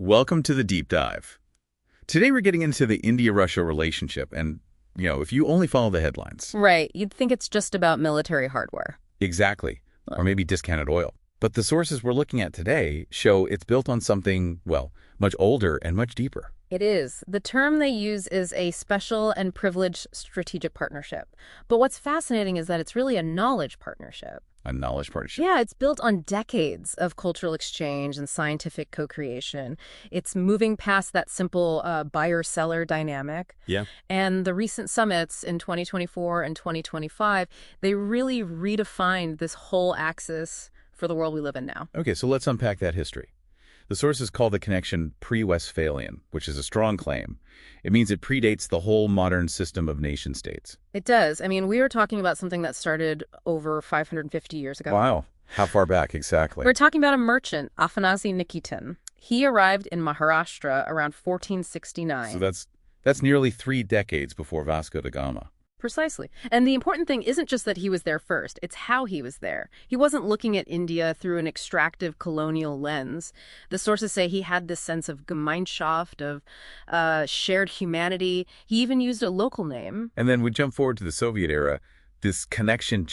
Welcome to the deep dive. Today we're getting into the India-Russia relationship and, if you only follow the headlines. Right. You'd think it's just about military hardware. Exactly. Or maybe discounted oil. But the sources we're looking at today show it's built on something, well, much older and much deeper. It is. The term they use is a special and privileged strategic partnership. But what's fascinating is that it's really a knowledge partnership. A knowledge partnership. Yeah, it's built on decades of cultural exchange and scientific co-creation. It's moving past that simple buyer-seller dynamic. Yeah. And the recent summits in 2024 and 2025, they really redefined this whole axis for the world we live in now. Okay, so let's unpack that history. The sources call the connection pre-Westphalian, which is a strong claim. It means it predates the whole modern system of nation-states. It does. I mean, we are talking about something that started over 550 years ago. Wow. How far back exactly? We're talking about a merchant, Afanasy Nikitin. He arrived in Maharashtra around 1469. So that's nearly 3 decades before Vasco da Gama. Precisely. And the important thing isn't just that he was there first, it's how he was there. He wasn't looking at India through an extractive colonial lens. The sources say he had this sense of Gemeinschaft, of shared humanity. He even used a local name. And then we jump forward to the Soviet era. This connection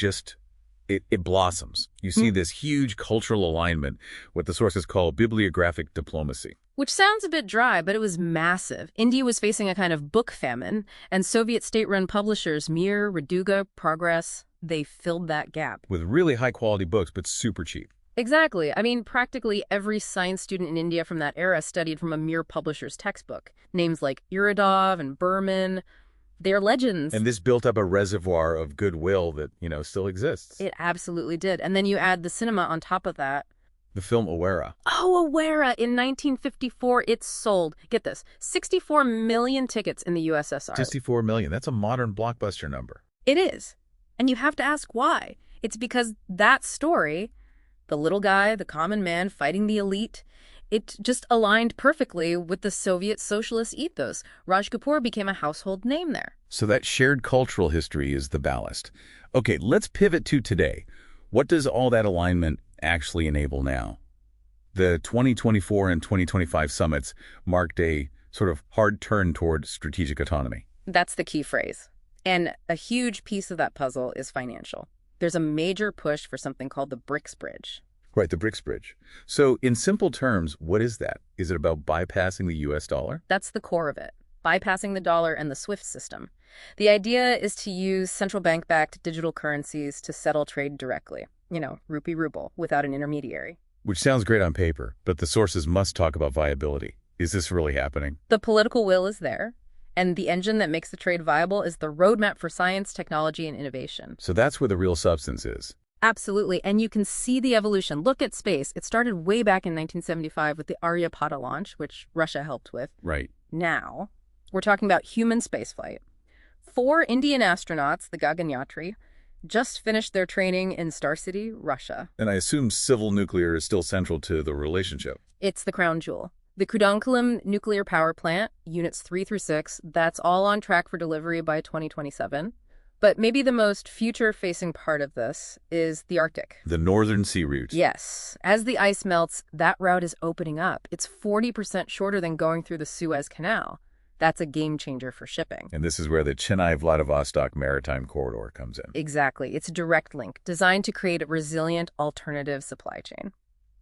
it blossoms. You see this huge cultural alignment, what the sources call bibliographic diplomacy. Which sounds a bit dry, but it was massive. India was facing a kind of book famine, and Soviet state-run publishers Mir, Progress, they filled that gap. With really high-quality books, but super cheap. Exactly. I mean, practically every science student in India from that era studied from a Mir Publishers textbook. Names like Iridov and Berman, they're legends. And this built up a reservoir of goodwill that, still exists. It absolutely did. And then you add the cinema on top of that. The film Awara. Oh, Awara. In 1954, it sold, get this, 64 million tickets in the USSR. 64 million. That's a modern blockbuster number. It is. And you have to ask why. It's because that story, the little guy, the common man fighting the elite, it just aligned perfectly with the Soviet socialist ethos. Raj Kapoor became a household name there. So that shared cultural history is the ballast. Okay, let's pivot to today. What does all that alignment actually enable now? The 2024 and 2025 summits marked a sort of hard turn toward strategic autonomy. That's the key phrase. And a huge piece of that puzzle is financial. There's a major push for something called the BRICS Bridge. Right, the BRICS Bridge. So in simple terms, what is that? Is it about bypassing the US dollar? That's the core of it. Bypassing the dollar and the SWIFT system. The idea is to use central bank-backed digital currencies to settle trade directly. Rupee ruble, without an intermediary. Which sounds great on paper, but the sources must talk about viability. Is this really happening? The political will is there, and the engine that makes the trade viable is the roadmap for science, technology, and innovation. So that's where the real substance is. Absolutely, and you can see the evolution. Look at space. It started way back in 1975 with the Aryabhata launch, which Russia helped with. Right. Now, we're talking about human spaceflight. 4 Indian astronauts, the Gaganyatri, just finished their training in Star City, Russia. And I assume civil nuclear is still central to the relationship. It's the crown jewel. The Kudankulam nuclear power plant, units 3 through 6, that's all on track for delivery by 2027. But maybe the most future-facing part of this is the Arctic. The Northern Sea Route. Yes. As the ice melts, that route is opening up. It's 40% shorter than going through the Suez Canal. That's a game changer for shipping. And this is where the Chennai Vladivostok maritime corridor comes in. Exactly. It's a direct link designed to create a resilient alternative supply chain.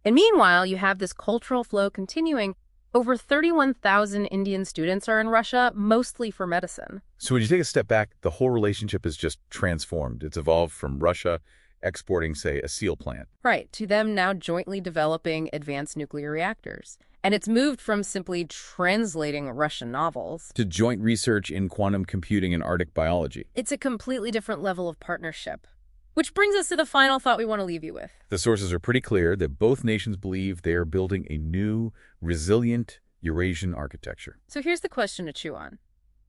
And meanwhile, you have this cultural flow continuing. Over 31,000 Indian students are in Russia, mostly for medicine. So when you take a step back, the whole relationship is just transformed. It's evolved from Russia exporting, say, a steel plant. Right, to them now jointly developing advanced nuclear reactors. And it's moved from simply translating Russian novels to joint research in quantum computing and Arctic biology. It's a completely different level of partnership. Which brings us to the final thought we want to leave you with. The sources are pretty clear that both nations believe they are building a new, resilient Eurasian architecture. So here's the question to chew on.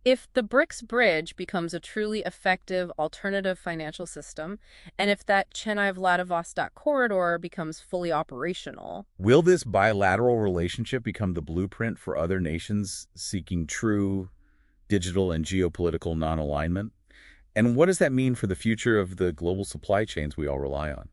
If the BRICS Bridge becomes a truly effective alternative financial system, and if that Chennai Vladivostok corridor becomes fully operational, will this bilateral relationship become the blueprint for other nations seeking true digital and geopolitical non-alignment? And what does that mean for the future of the global supply chains we all rely on?